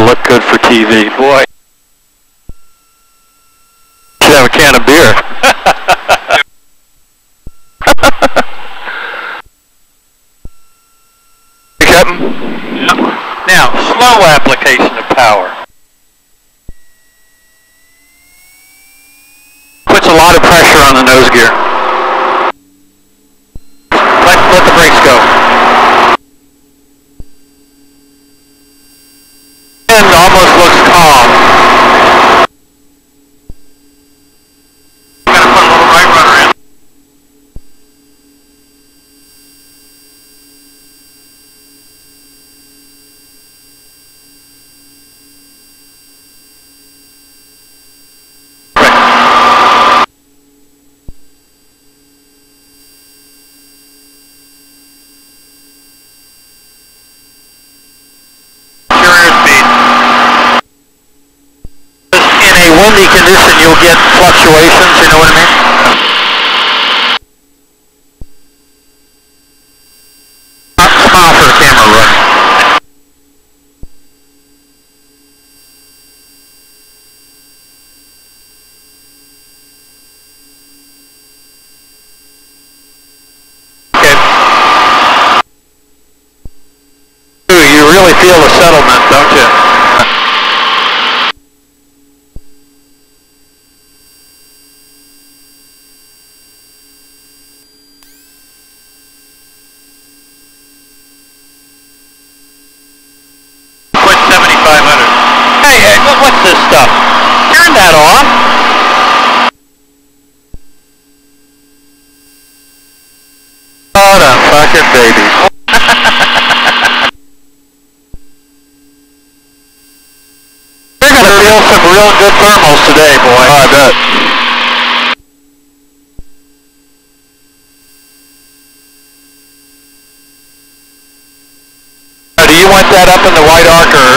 look good for TV. Boy, should have a can of beer. Captain? Yep. Now, slow application of power. Puts a lot of pressure on the nose gear. Let the brakes go. And almost looks calm. I'm going to put a little right rudder in. Windy condition, you'll get fluctuations, you know what I mean? Smile for the camera, Rook. Okay. You really feel the settlement, don't you? What's this stuff? Turn that off. What a fucking baby. You're gonna feel some real good thermals today, boy. Oh, I bet. Do you want that up in the white arc or